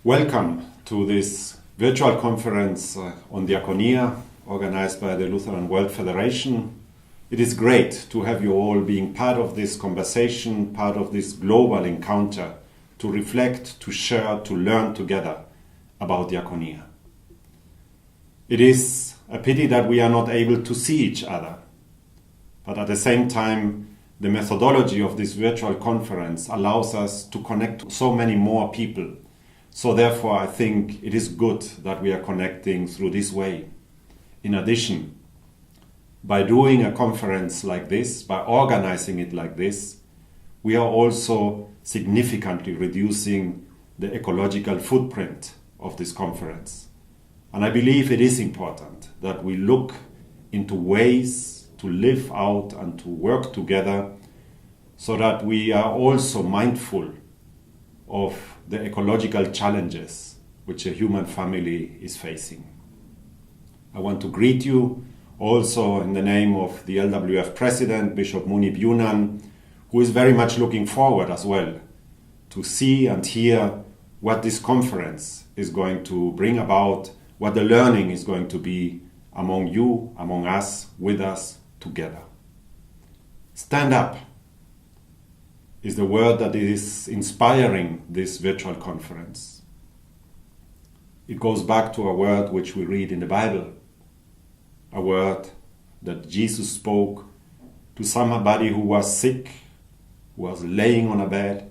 Welcome to this virtual conference on Diakonia, organized by the Lutheran World Federation. It is great to have you all being part of this conversation, part of this global encounter, to reflect, to share, to learn together about Diakonia. It is a pity that we are not able to see each other, but at the same time, the methodology of this virtual conference allows us to connect so many more people. So therefore, I think it is good that we are connecting through this way. In addition, by doing a conference like this, by organizing it like this, we are also significantly reducing the ecological footprint of this conference. And I believe it is important that we look into ways to live out and to work together so that we are also mindful of the ecological challenges which a human family is facing. I want to greet you also in the name of the LWF President, Bishop Munib Yunan, who is very much looking forward as well to see and hear what this conference is going to bring about, what the learning is going to be among you, among us, with us, together. Stand up is the word that is inspiring this virtual conference. It goes back to a word which we read in the Bible, a word that Jesus spoke to somebody who was sick, who was laying on a bed,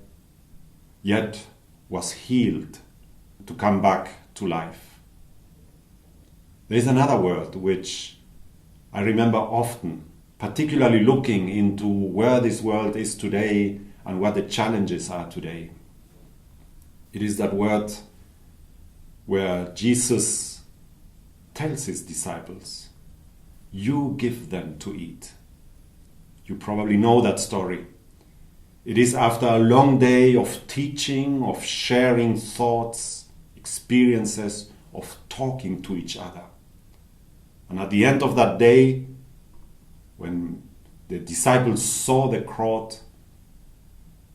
yet was healed to come back to life. There is another word which I remember often, particularly looking into where this world is today and what the challenges are today. It is that word where Jesus tells his disciples, "You give them to eat." You probably know that story. It is after a long day of teaching, of sharing thoughts, experiences, of talking to each other. And at the end of that day, when the disciples saw the crowd,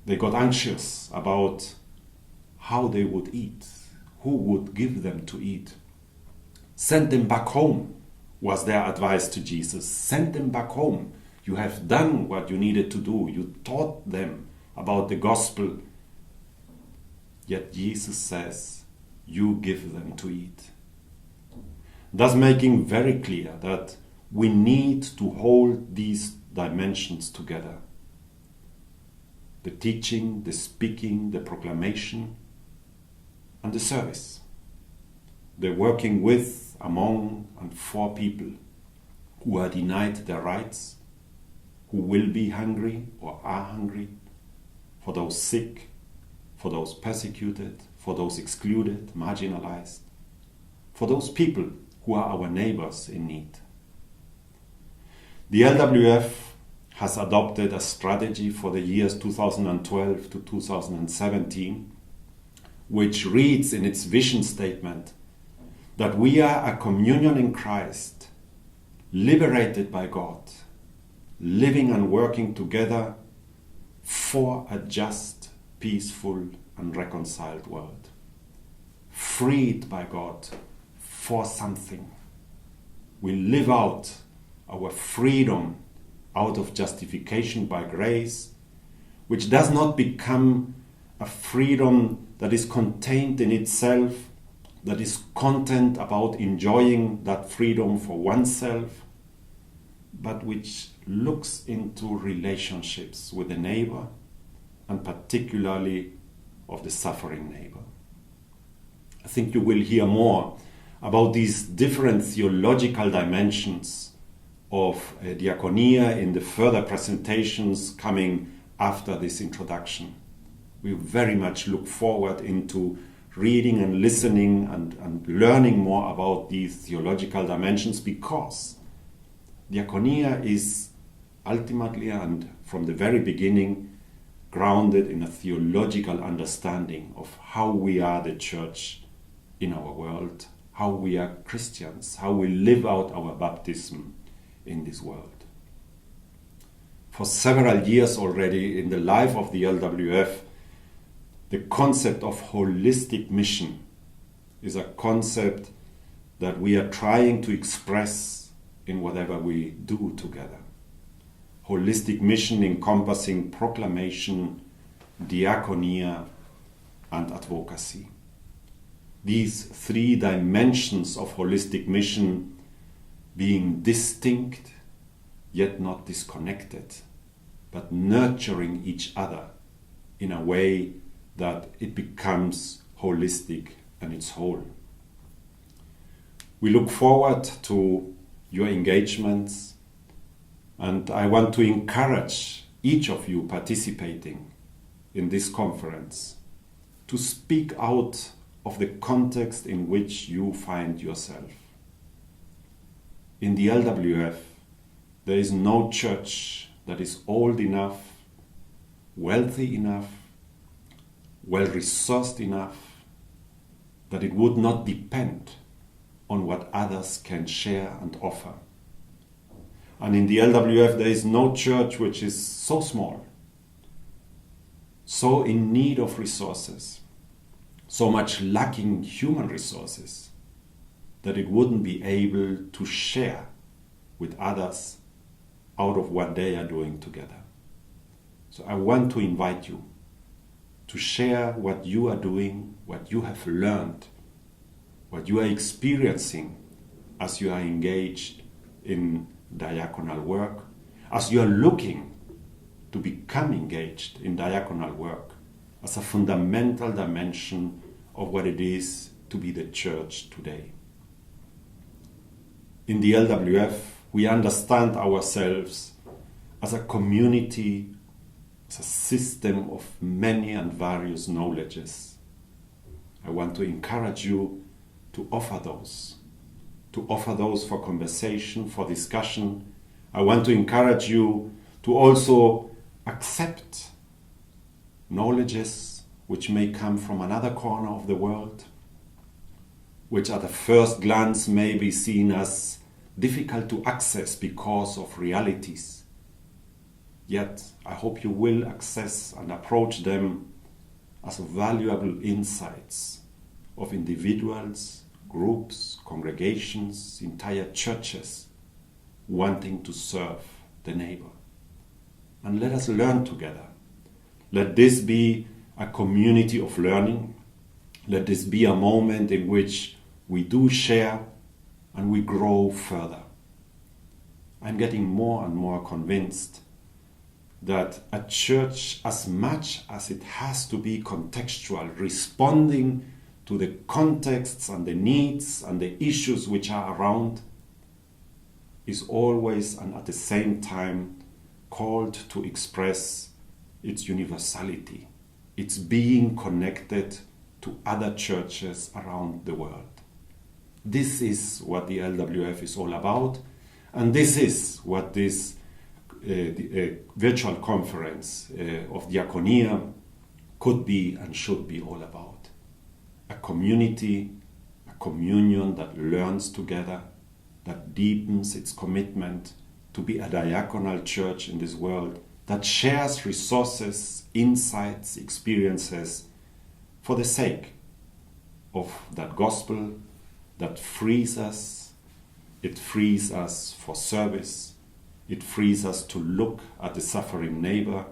they got anxious about how they would eat, who would give them to eat. Send them back home, was their advice to Jesus. Send them back home. You have done what you needed to do. You taught them about the gospel. Yet Jesus says, you give them to eat. Thus making very clear that we need to hold these dimensions together. The teaching, the speaking, the proclamation, and the service. The working with, among, and for people who are denied their rights, who will be hungry or are hungry, for those sick, for those persecuted, for those excluded, marginalized, for those people who are our neighbors in need. The LWF has adopted a strategy for the years 2012 to 2017, which reads in its vision statement that we are a communion in Christ, liberated by God, living and working together for a just, peaceful, and reconciled world. Freed by God for something. We live out our freedom out of justification by grace, which does not become a freedom that is contained in itself, that is content about enjoying that freedom for oneself, but which looks into relationships with the neighbor, and particularly of the suffering neighbor. I think you will hear more about these different theological dimensions of Diakonia in the further presentations coming after this introduction. We very much look forward into reading and listening and learning more about these theological dimensions, because Diakonia is ultimately and from the very beginning grounded in a theological understanding of how we are the church in our world, how we are Christians, how we live out our baptism in this world. For several years already in the life of the LWF, the concept of holistic mission is a concept that we are trying to express in whatever we do together. Holistic mission encompassing proclamation, diakonia, and advocacy. These three dimensions of holistic mission being distinct yet not disconnected, but nurturing each other in a way that it becomes holistic and its whole. We look forward to your engagements, and I want to encourage each of you participating in this conference to speak out of the context in which you find yourself. In the LWF, there is no church that is old enough, wealthy enough, well-resourced enough, that it would not depend on what others can share and offer. And in the LWF, there is no church which is so small, so in need of resources, so much lacking human resources, that it wouldn't be able to share with others out of what they are doing together. So I want to invite you to share what you are doing, what you have learned, what you are experiencing as you are engaged in diaconal work, as you are looking to become engaged in diaconal work as a fundamental dimension of what it is to be the church today. In the LWF, we understand ourselves as a community, as a system of many and various knowledges. I want to encourage you to offer those for conversation, for discussion. I want to encourage you to also accept knowledges which may come from another corner of the world, which at the first glance may be seen as difficult to access because of realities. Yet, I hope you will access and approach them as valuable insights of individuals, groups, congregations, entire churches wanting to serve the neighbor. And let us learn together. Let this be a community of learning. Let this be a moment in which we do share and we grow further. I'm getting more and more convinced that a church, as much as it has to be contextual, responding to the contexts and the needs and the issues which are around, is always and at the same time called to express its universality, its being connected to other churches around the world. This is what the LWF is all about, and this is what this virtual conference of Diakonia could be and should be all about. A community, a communion that learns together, that deepens its commitment to be a diaconal church in this world, that shares resources, insights, experiences for the sake of that gospel that frees us. It frees us for service. It frees us to look at the suffering neighbor.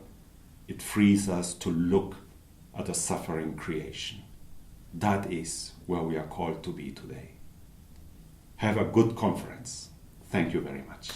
It frees us to look at the suffering creation. That is where we are called to be today. Have a good conference. Thank you very much.